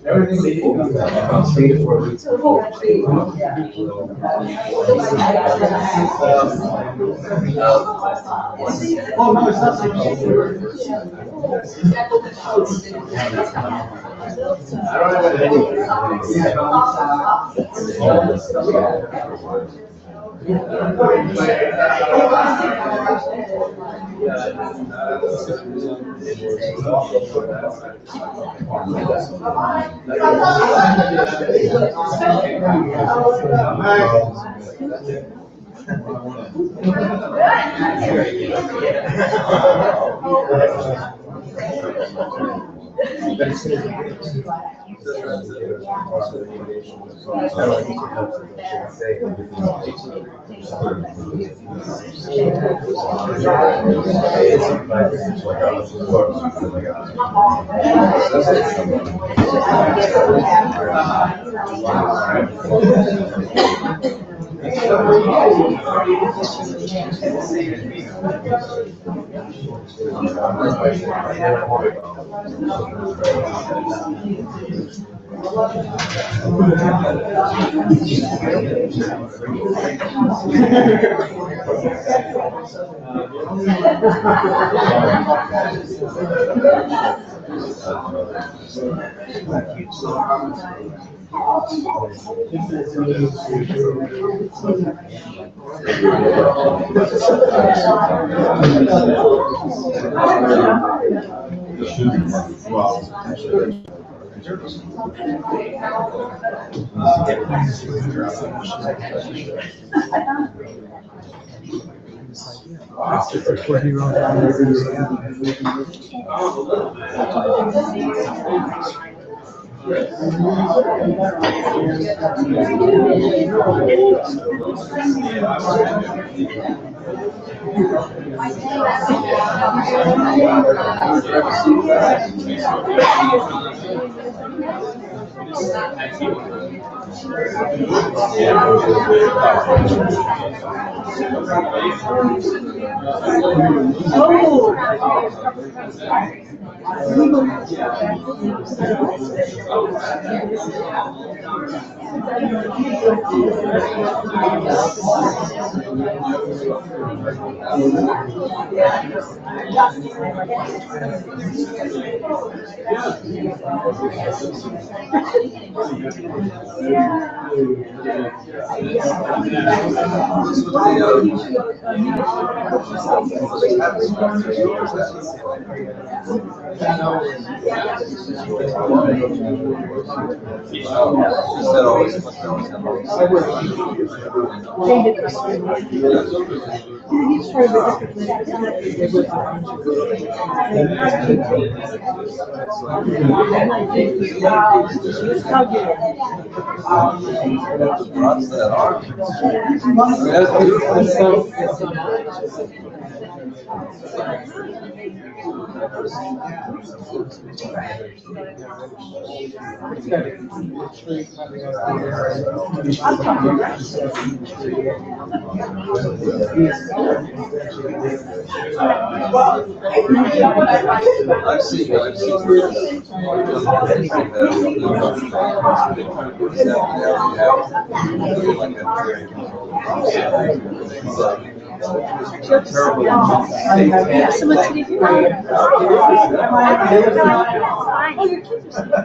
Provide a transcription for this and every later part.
Everything they do, I'm staying for a week. Oh, no, it's not. I don't have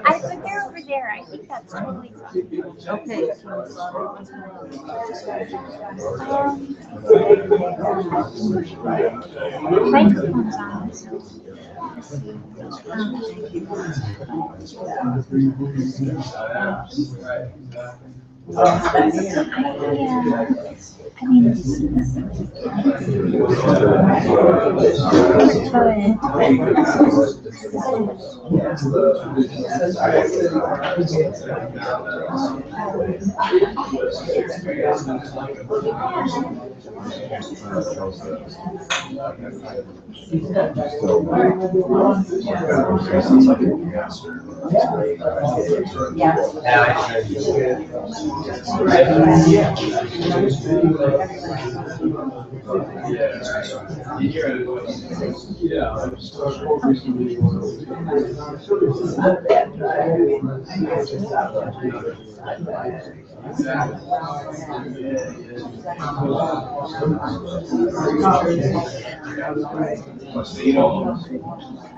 I put there over there. I think that's totally fine. Okay. Microphone's on, so. I mean, hold on.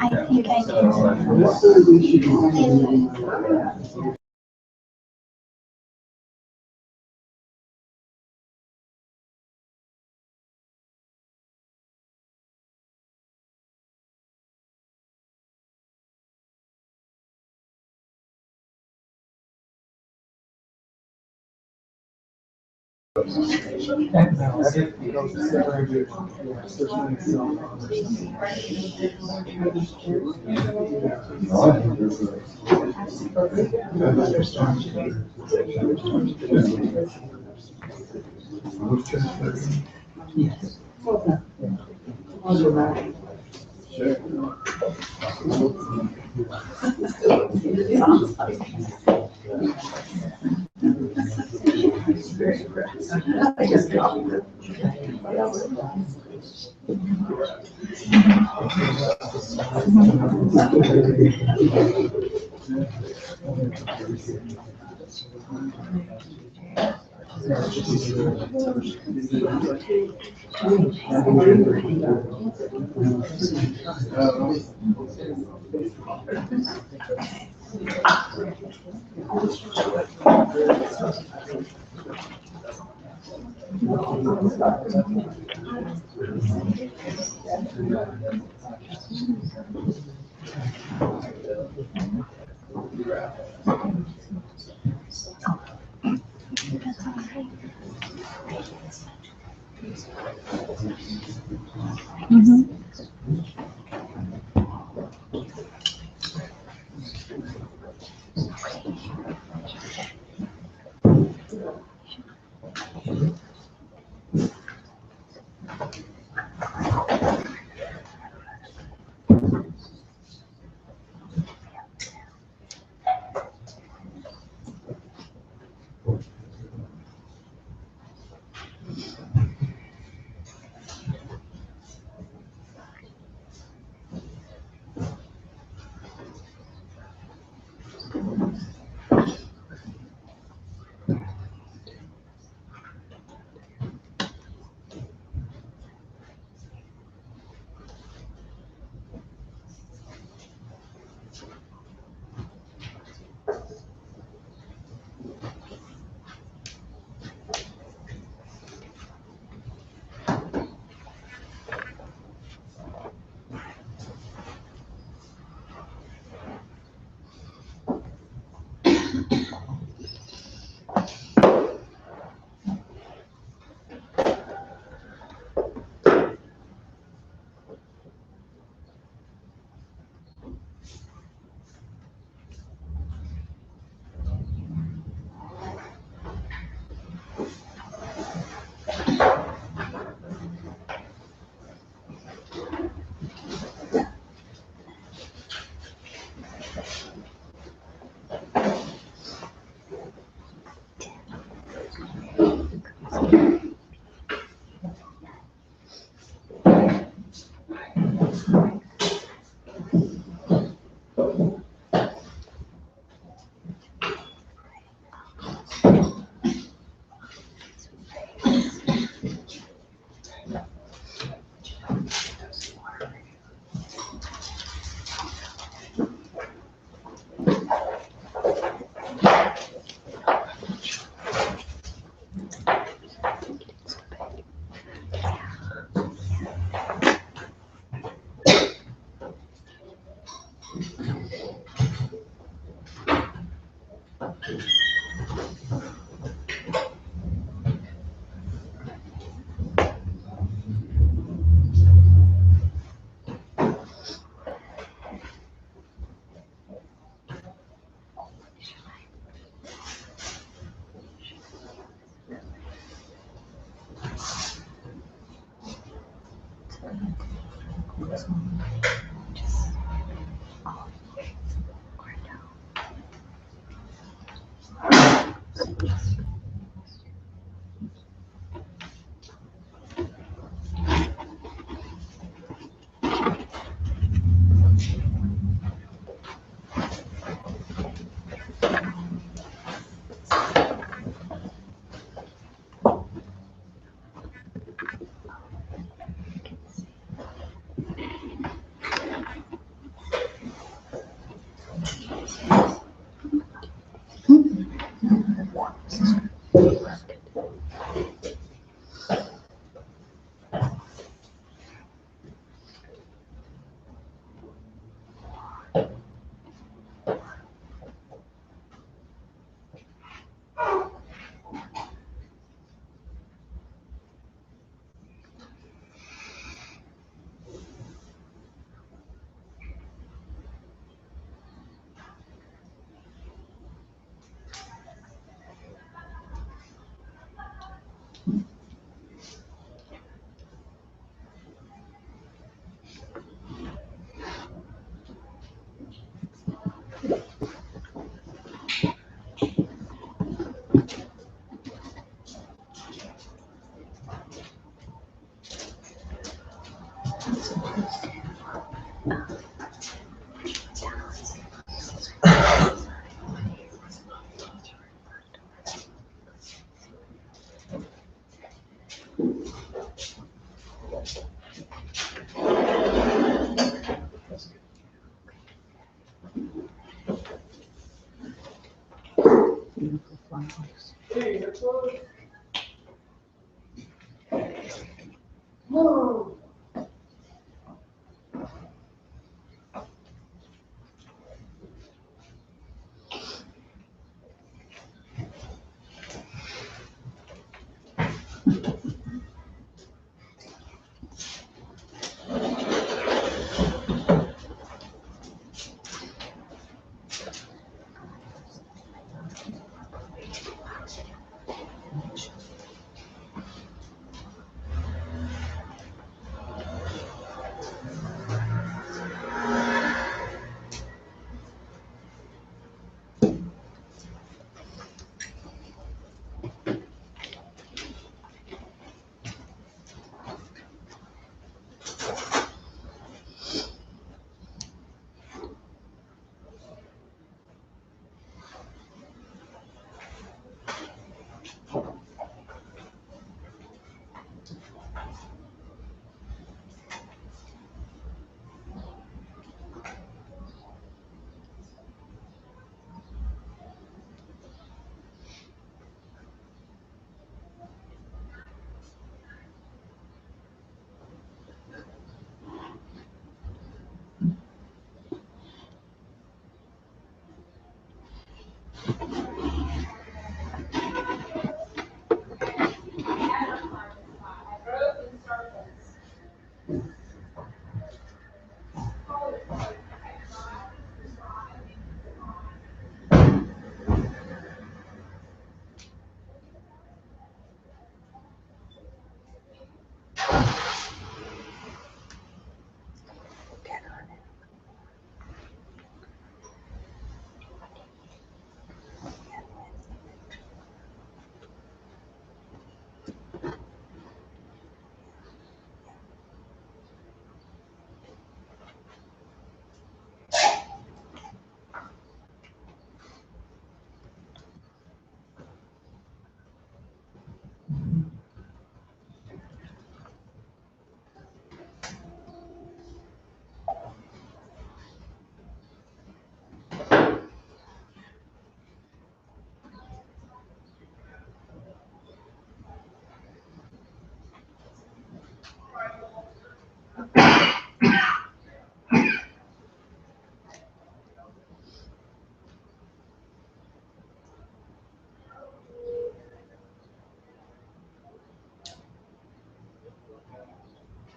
I think I can.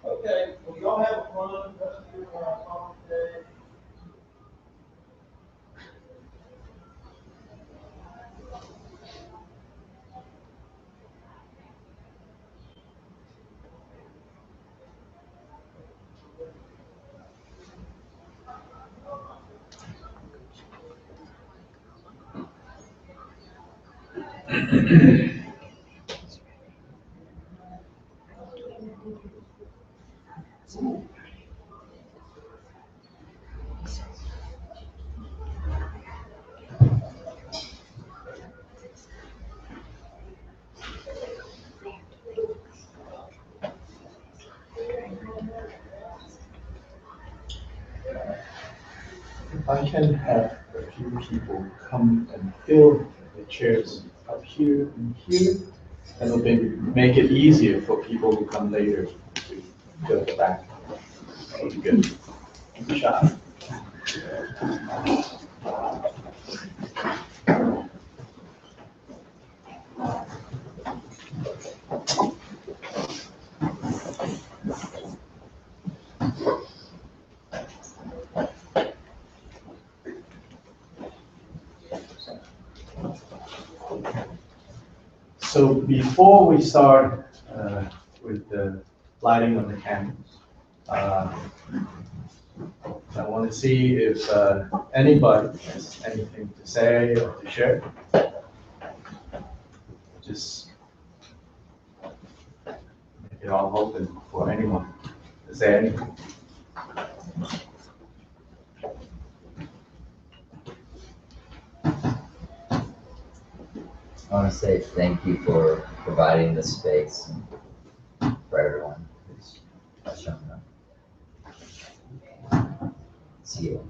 Okay, well, y'all have fun. Let's do talk today. If I can have a few people come and fill the chairs up here and here, that'll make it easier for people who come later to go back. That'll be good. Good shot. So before we start with the lighting of the candles, I want to see if anybody has anything to say or to share. Just make it all open for anyone to say anything. I want to say thank you for providing this space for everyone who's shown up. See you.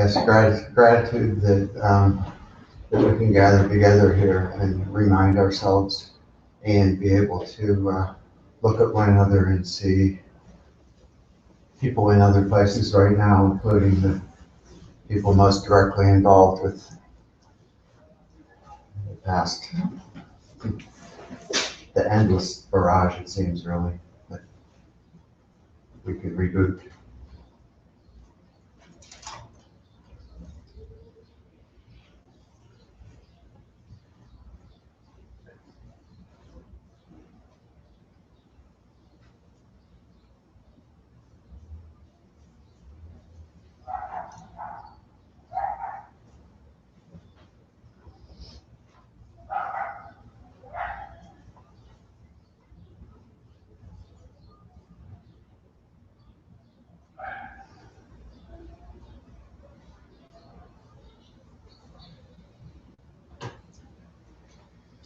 Yes, gratitude that we can gather together here and remind ourselves and be able to look at one another and see people in other places right now, including the people most directly involved with the past, the endless barrage, it seems, really, that we could reboot.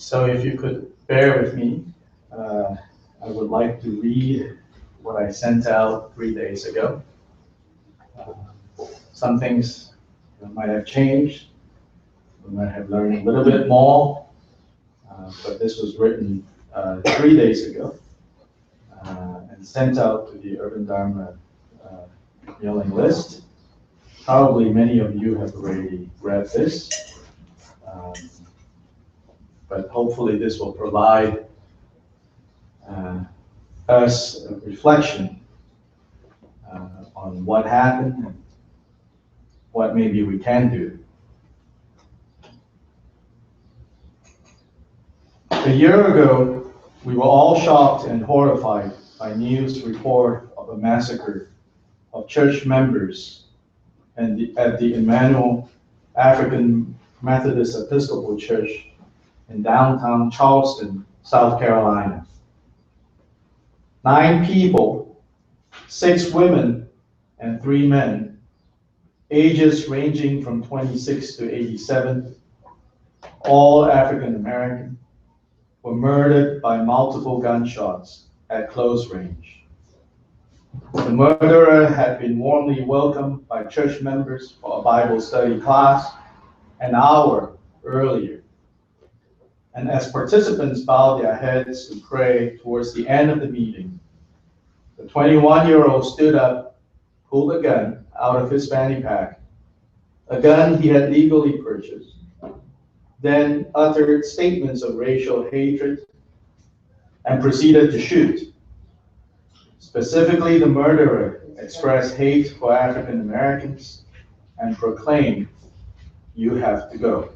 So if you could bear with me, I would like to read what I sent out 3 days ago. Some things might have changed. We might have learned a little bit more, but this was written 3 days ago and sent out to the Urban Dharma mailing list. Probably many of you have already read this, but hopefully this will provide us a reflection on what happened and what maybe we can do. A year ago, we were all shocked and horrified by news report of a massacre of church members at the Emmanuel African Methodist Episcopal Church in downtown Charleston, South Carolina. 9 people, 6 women and 3 men, ages ranging from 26 to 87, all African American, were murdered by multiple gunshots at close range. The murderer had been warmly welcomed by church members for a Bible study class an hour earlier. And as participants bowed their heads to pray towards the end of the meeting, the 21-year-old stood up, pulled a gun out of his fanny pack, a gun he had legally purchased, then uttered statements of racial hatred and proceeded to shoot. Specifically, the murderer expressed hate for African Americans and proclaimed, "You have to go."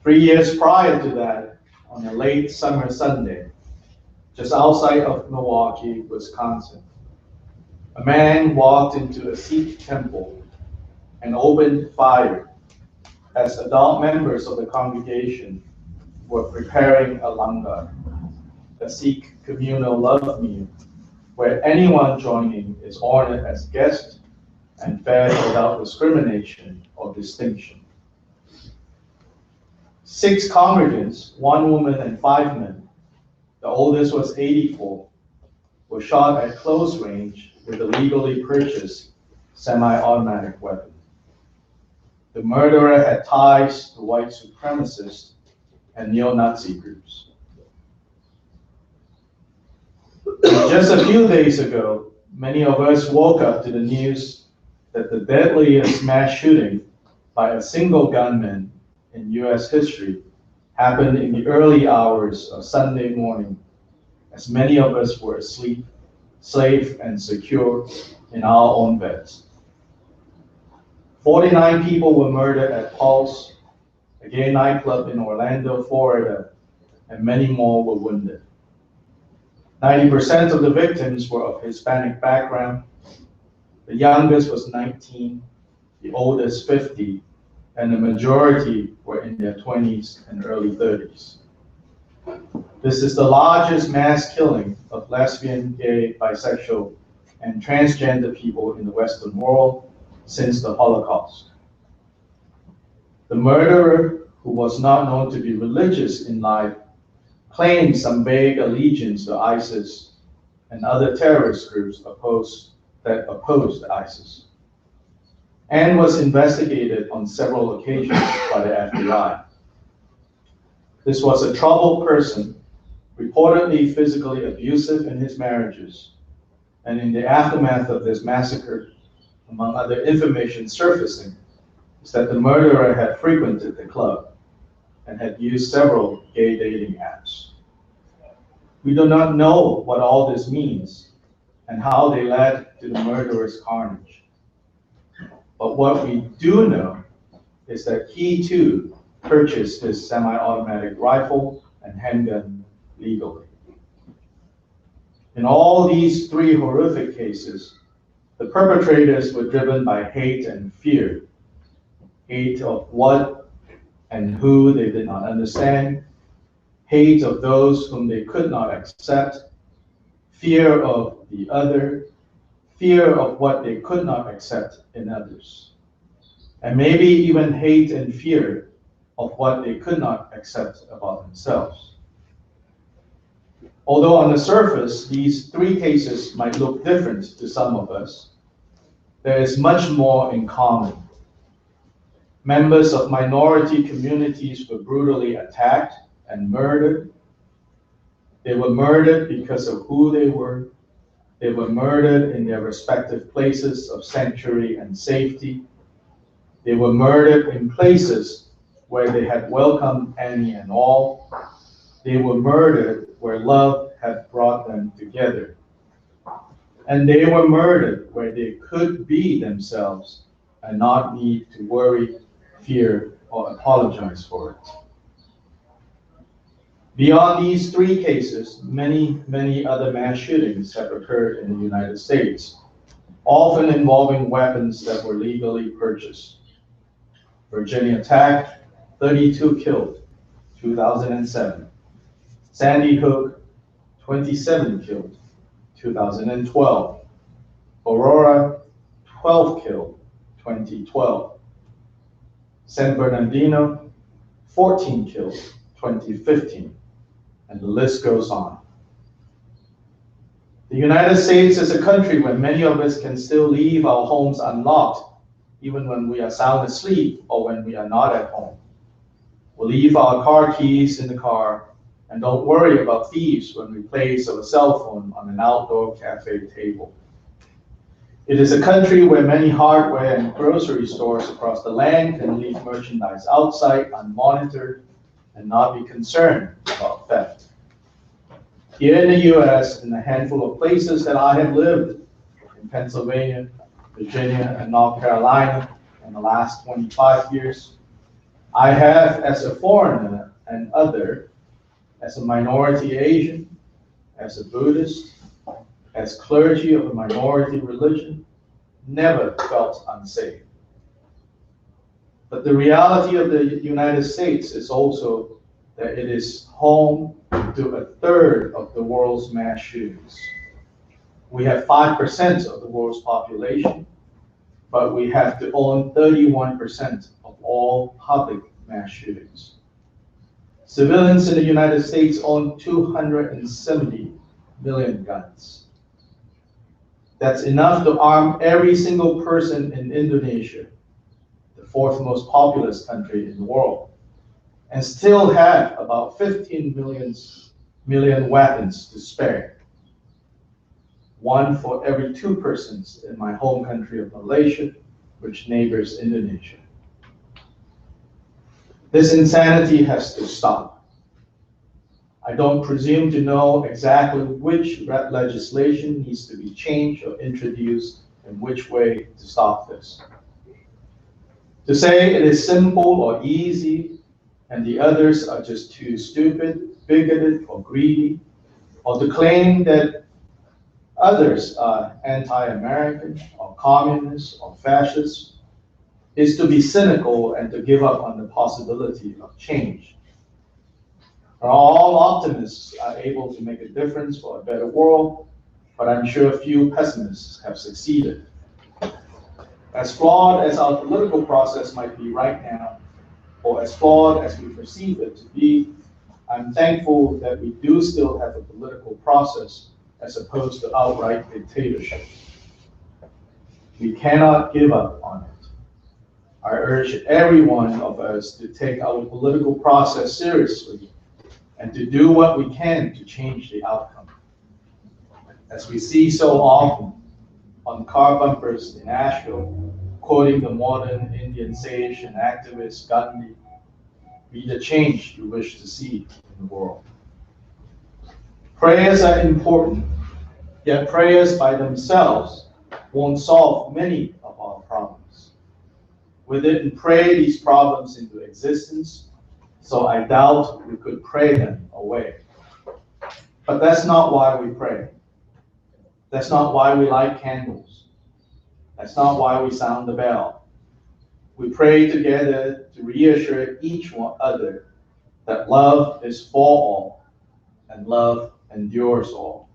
3 years prior to that, on a late summer Sunday, just outside of Milwaukee, Wisconsin, a man walked into a Sikh temple and opened fire as adult members of the congregation were preparing a langar, a Sikh communal love meal, where anyone joining is honored as guest and fed without discrimination or distinction. 6 congregants, 1 woman and 5 men, the oldest was 84, were shot at close range with a legally purchased semi-automatic weapon. The murderer had ties to white supremacist and neo-Nazi groups. Just a few days ago, many of us woke up to the news that the deadliest mass shooting by a single gunman in U.S. history happened in the early hours of Sunday morning, as many of us were asleep, safe and secure in our own beds. 49 people were murdered at Pulse, a gay nightclub in Orlando, Florida, and many more were wounded. 90% of the victims were of Hispanic background. The youngest was 19, the oldest 50, and the majority were in their 20s and early 30s. This is the largest mass killing of lesbian, gay, bisexual, and transgender people in the Western world since the Holocaust. The murderer, who was not known to be religious in life, claimed some vague allegiance to ISIS and other terrorist groups that opposed ISIS. and was investigated on several occasions by the FBI. This was a troubled person, reportedly physically abusive in his marriages, and in the aftermath of this massacre, among other information surfacing, is that the murderer had frequented the club and had used several gay dating apps. We do not know what all this means and how they led to the murderer's carnage. But what we do know is that he too purchased his semi-automatic rifle and handgun legally. In all these three horrific cases, the perpetrators were driven by hate and fear. Hate of what and who they did not understand, hate of those whom they could not accept, fear of the other, fear of what they could not accept in others, and maybe even hate and fear of what they could not accept about themselves. Although on the surface, these three cases might look different to some of us, there is much more in common. Members of minority communities were brutally attacked and murdered. They were murdered because of who they were. They were murdered in their respective places of sanctuary and safety. They were murdered in places where they had welcomed any and all. They were murdered where love had brought them together. And they were murdered where they could be themselves and not need to worry, fear, or apologize for it. Beyond these three cases, many, many other mass shootings have occurred in the United States, often involving weapons that were legally purchased. Virginia Tech, 32 killed, 2007. Sandy Hook, 27 killed, 2012. Aurora, 12 killed, 2012. San Bernardino, 14 killed, 2015. And the list goes on. The United States is a country where many of us can still leave our homes unlocked, even when we are sound asleep or when we are not at home. We'll leave our car keys in the car and don't worry about thieves when we place our cell phone on an outdoor cafe table. It is a country where many hardware and grocery stores across the land can leave merchandise outside unmonitored and not be concerned about theft. Here in the US, in a handful of places that I have lived, in Pennsylvania, Virginia, and North Carolina in the last 25 years, I have, as a foreigner and other, as a minority Asian, as a Buddhist, as clergy of a minority religion, never felt unsafe. But the reality of the United States is also that it is home to a third of the world's mass shootings. We have 5% of the world's population, but we have to own 31% of all public mass shootings. Civilians in the United States own 270 million guns. That's enough to arm every single person in Indonesia, the fourth most populous country in the world, and still have about 15 million weapons to spare. One for every 2 persons in my home country of Malaysia, which neighbors Indonesia. This insanity has to stop. I don't presume to know exactly which legislation needs to be changed or introduced and which way to stop this. To say it is simple or easy and the others are just too stupid, bigoted, or greedy, or to claim that others are anti-American or communist or fascist, is to be cynical and to give up on the possibility of change. All optimists are able to make a difference for a better world, but I'm sure few pessimists have succeeded. As flawed as our political process might be right now, or as flawed as we perceive it to be, I'm thankful that we do still have a political process as opposed to outright dictatorship. We cannot give up on it. I urge every one of us to take our political process seriously and to do what we can to change the outcome. As we see so often on car bumpers in Asheville, quoting the modern Indian sage and activist Gandhi, be the change you wish to see in the world. Prayers are important, yet prayers by themselves won't solve many of our problems. We didn't pray these problems into existence, so I doubt we could pray them away. But that's not why we pray. That's not why we light candles. That's not why we sound the bell. We pray together to reassure each other that love is for all and love endures all.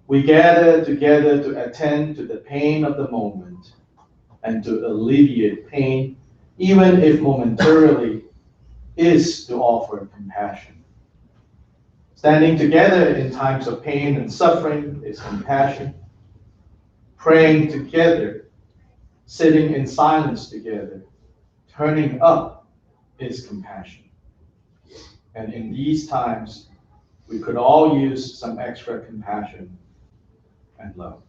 We gather together to attend to the pain of the moment and to alleviate pain, even if momentarily, is to offer compassion. Standing together in times of pain and suffering is compassion. Praying together, sitting in silence together, turning up is compassion. And in these times, we could all use some extra compassion and love.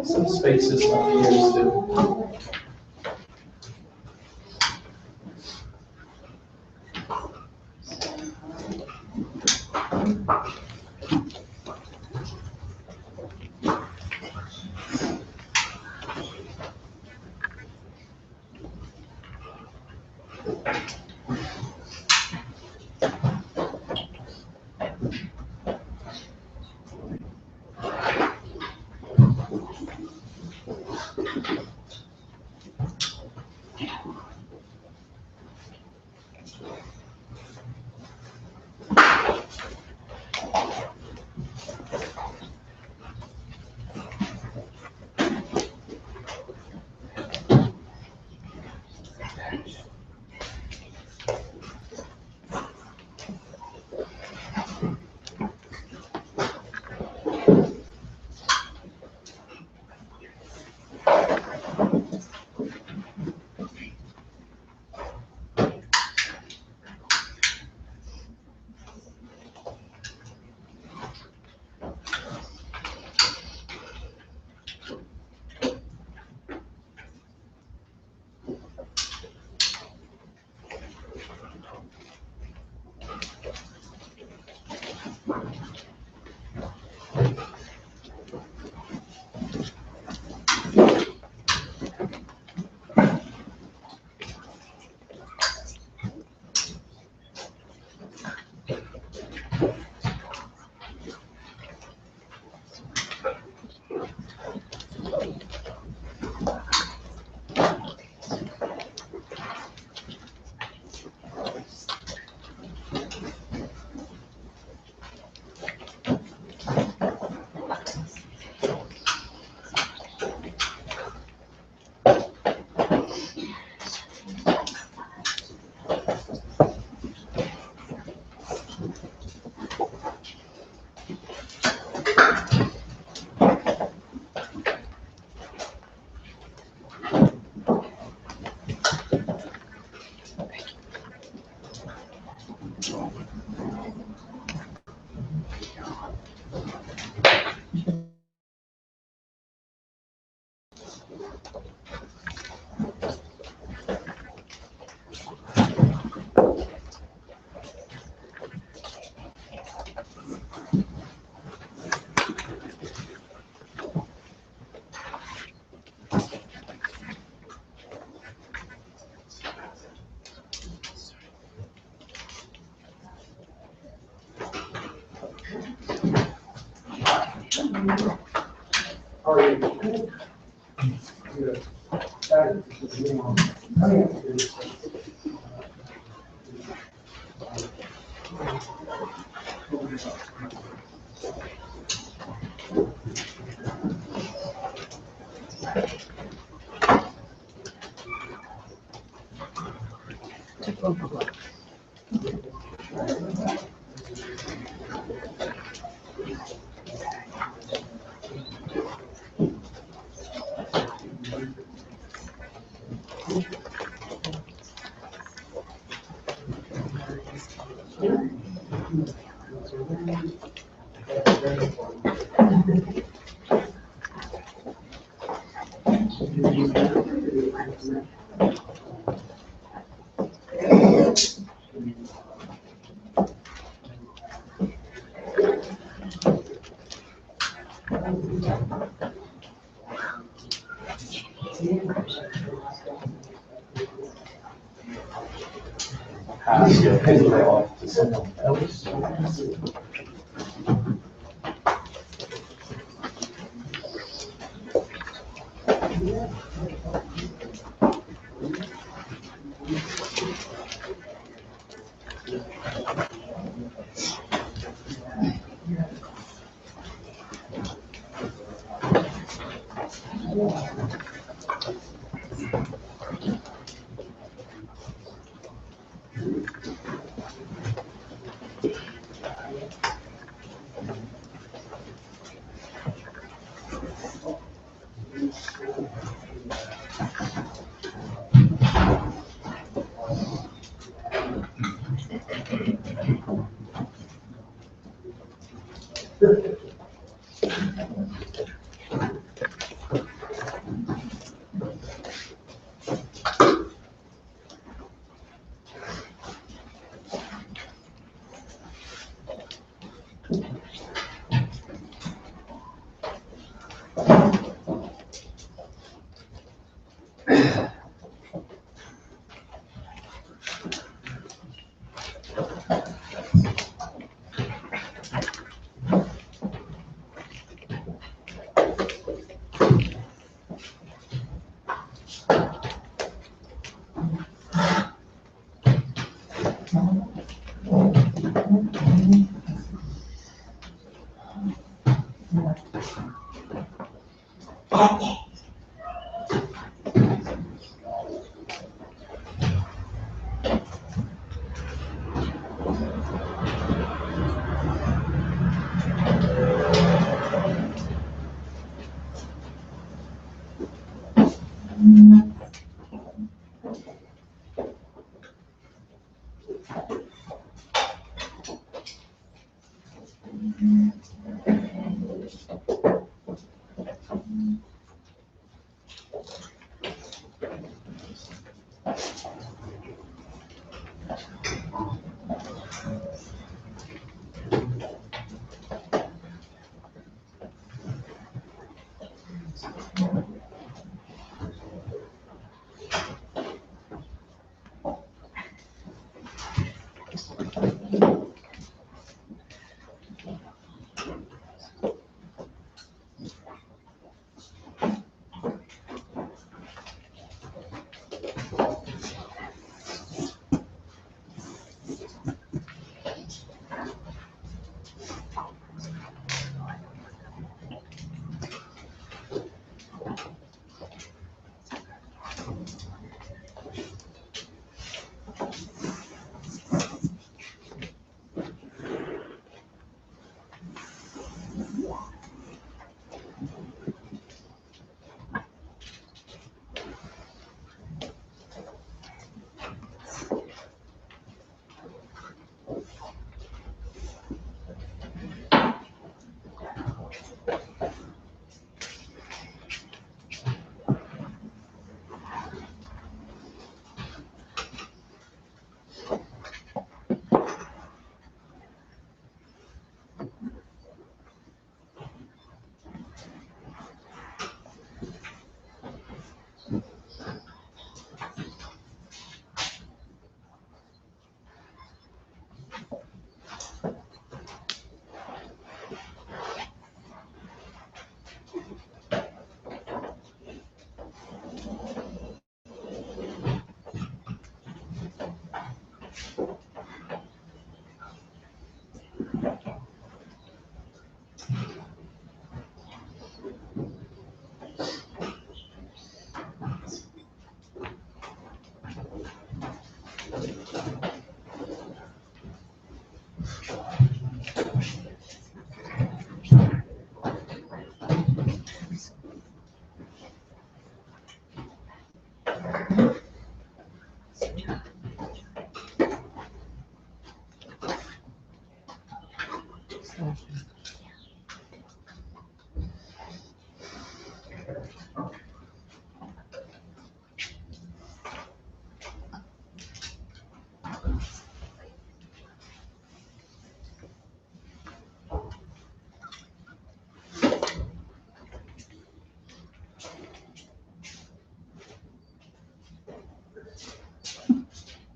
Some spaces on the ears too. Pass your paper off to someone else.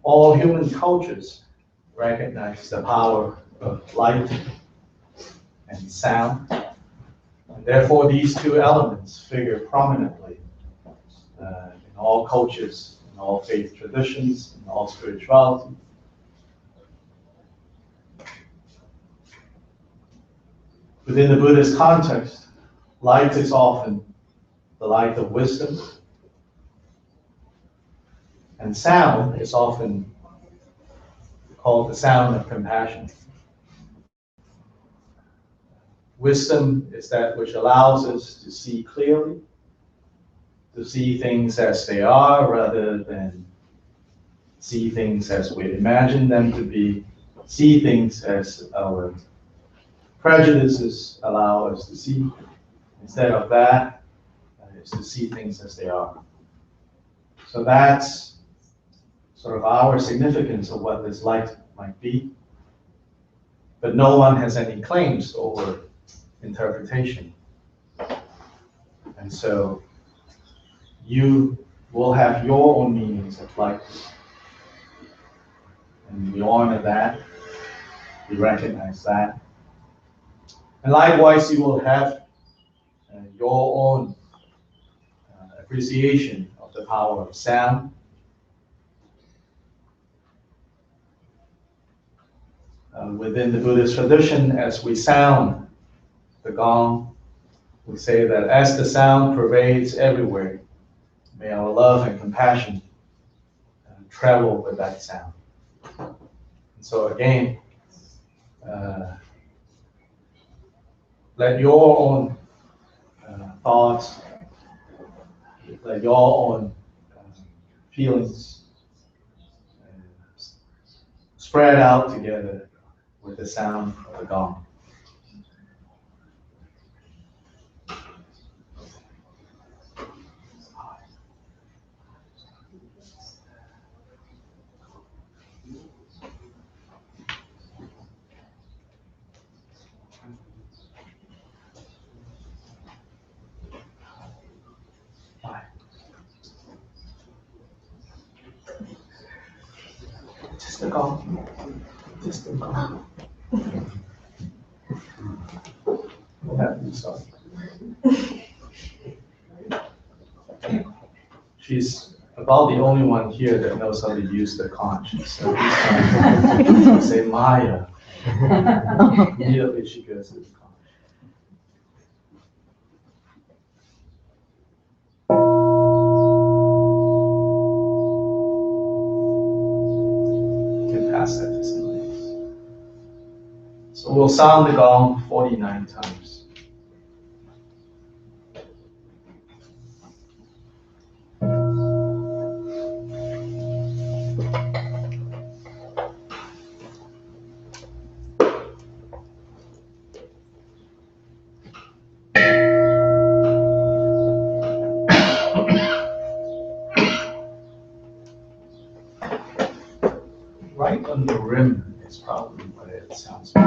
All human cultures recognize the power of light and sound. And therefore, these two elements figure prominently in all cultures, in all faith traditions, in all spirituality. Within the Buddhist context, light is often the light of wisdom, and sound is often called the sound of compassion. Wisdom is that which allows us to see clearly, to see things as they are rather than see things as we imagine them to be, see things as our prejudices allow us to see. Instead of that, is to see things as they are. So that's sort of our significance of what this light might be. But no one has any claims over interpretation. And so you will have your own meanings of light. And we honor that. We recognize that. And likewise, you will have your own appreciation of the power of sound. Within the Buddhist tradition, as we sound the gong, we say that as the sound pervades everywhere, may our love and compassion travel with that sound. And so again, let your own thoughts, let your own feelings spread out together with the sound of the gong. Just the gong. Just the gong. Yeah, sorry. She's about the only one here that knows how to use the conch. So each time say Maya, immediately she goes to the conch. You can pass that to somebody else. So we'll sound the gong 49 times. Right on the rim is probably what it sounds best.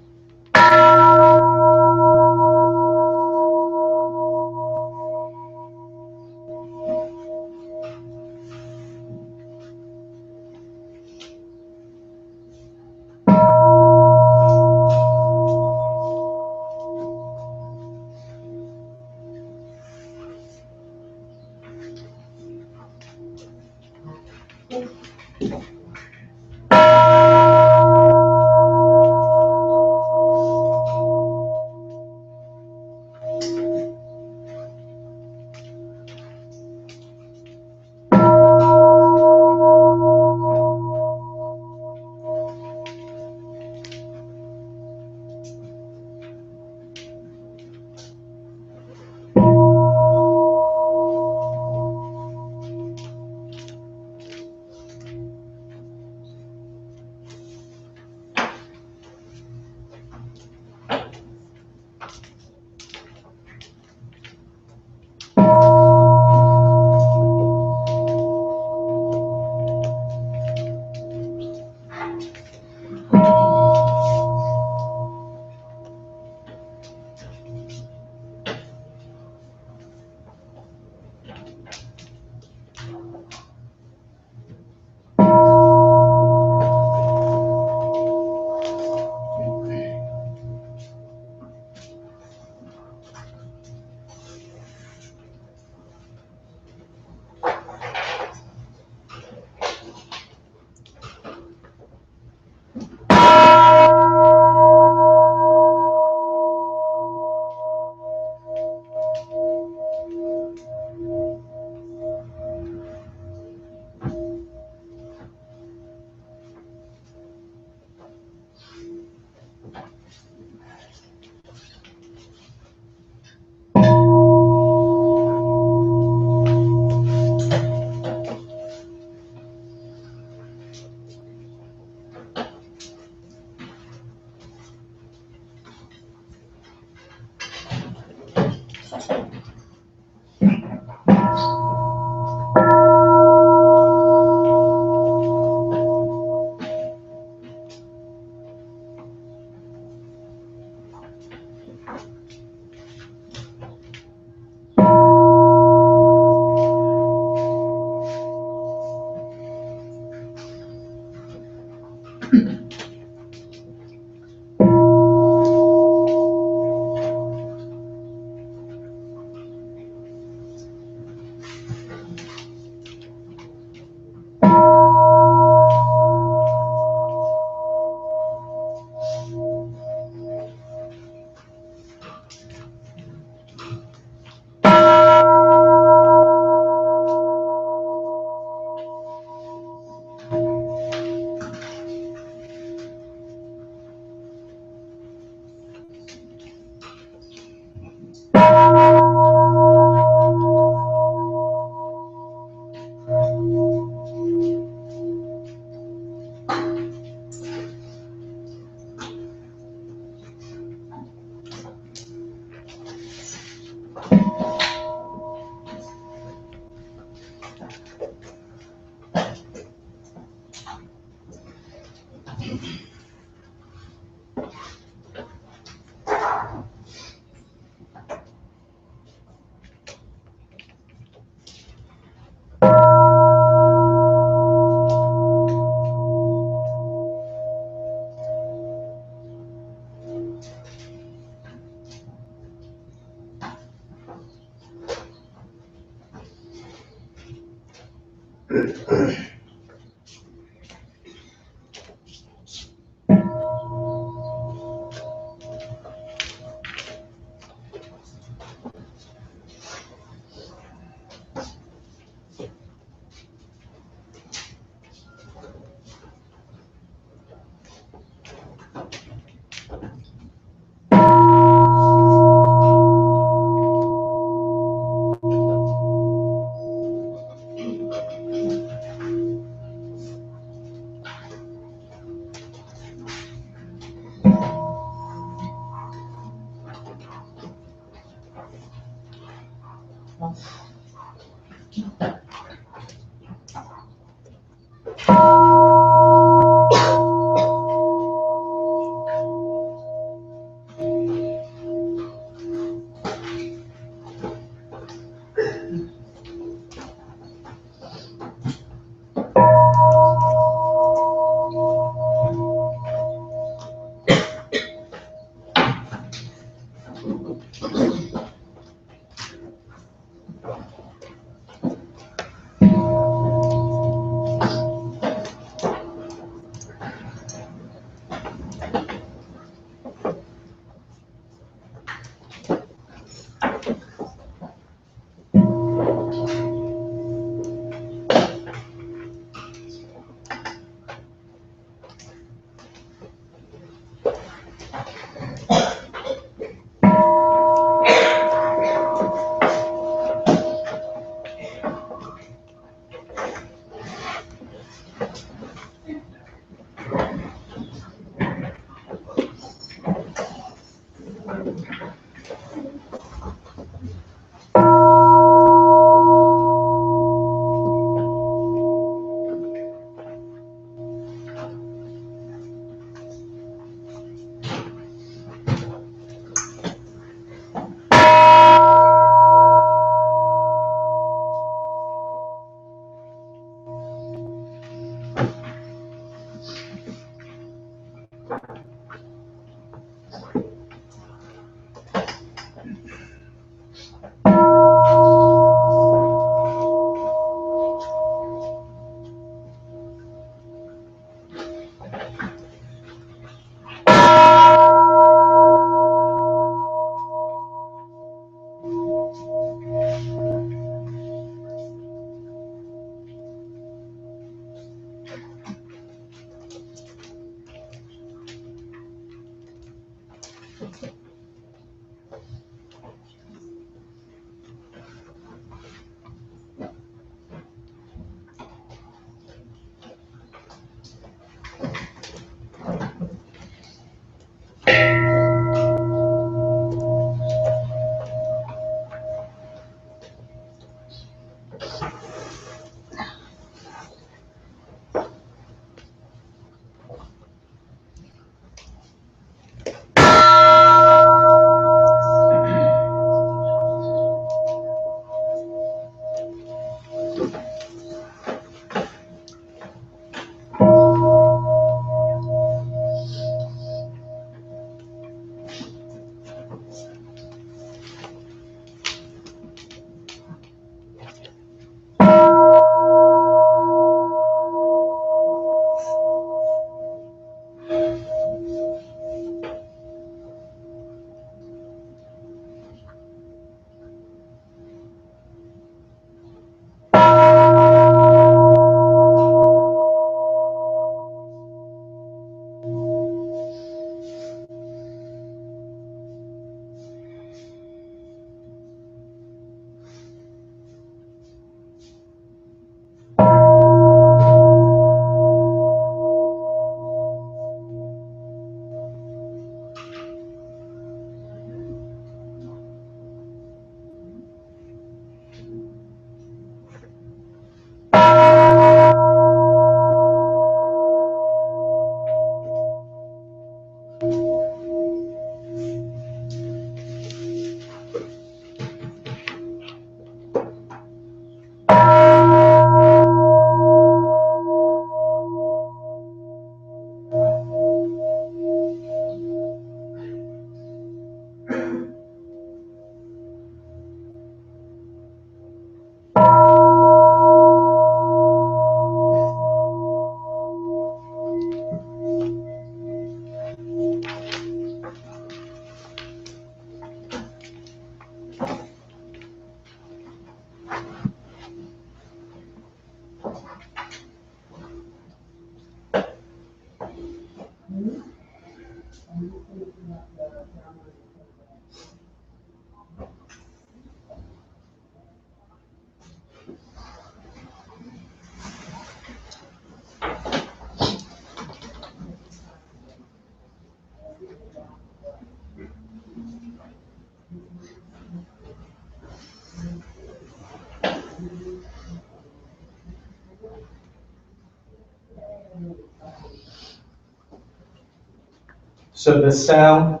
So the sound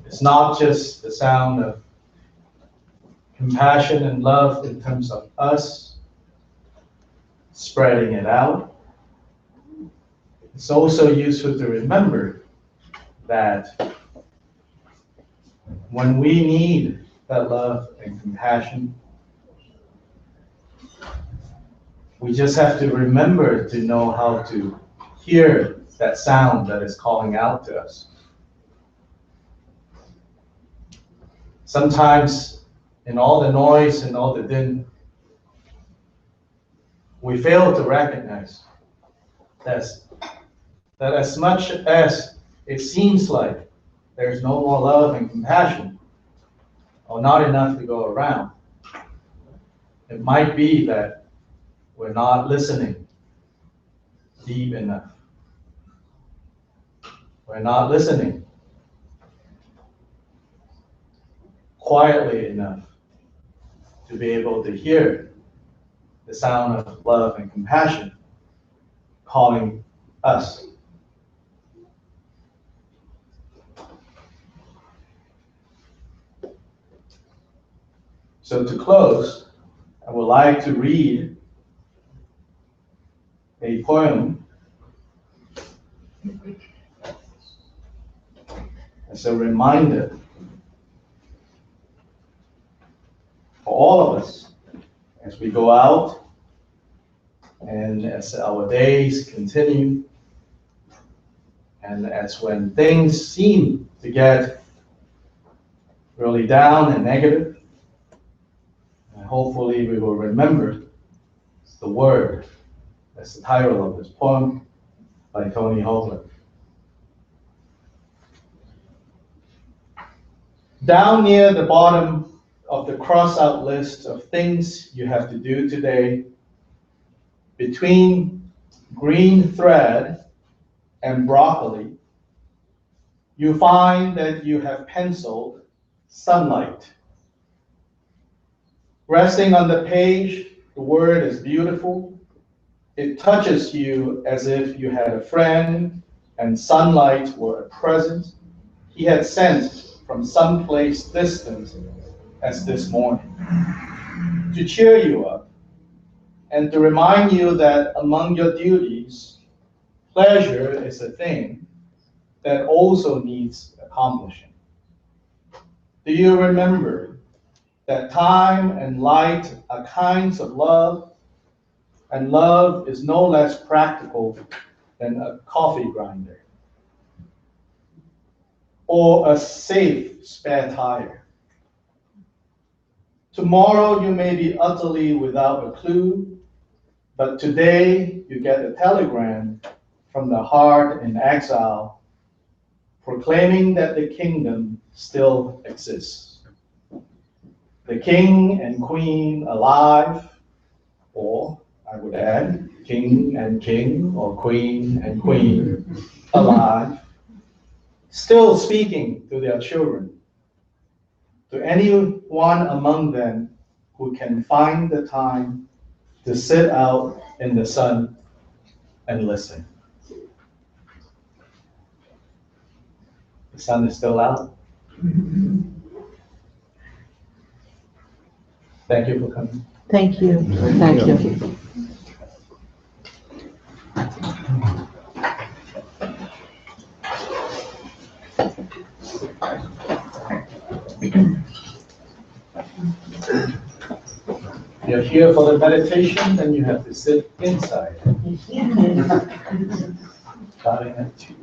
is not just the sound of compassion and love in terms of us spreading it out. It's also useful to remember that when we need that love and compassion, we just have to remember to know how to hear that sound that is calling out to us. Sometimes in all the noise and all the din, we fail to recognize that as much as it seems like there's no more love and compassion, or not enough to go around, it might be that we're not listening deep enough. We're not listening quietly enough to be able to hear the sound of love and compassion calling us. So to close, I would like to read a poem as a reminder for all of us as we go out and as our days continue, and as when things seem to get really down and negative, and hopefully we will remember the word. That's the title of this poem by Tony Hoagland. Down near the bottom of the cross-out list of things you have to do today, between green thread and broccoli, you find that you have penciled sunlight. Resting on the page, the word is beautiful. It touches you as if you had a friend and sunlight were a present he had sent from someplace distant as this morning, to cheer you up and to remind you that among your duties, pleasure is a thing that also needs accomplishing. Do you remember that time and light are kinds of love, and love is no less practical than a coffee grinder or a safe spare tire? Tomorrow you may be utterly without a clue, but today you get a telegram from the heart in exile, proclaiming that the kingdom still exists. The king and queen alive, or I would add, king and king, or queen and queen alive, still speaking to their children, to anyone among them who can find the time to sit out in the sun and listen. The sun is still out. Thank you for coming. Thank you. Thank you. You're here for the meditation, then you have to sit inside. Starting at 2.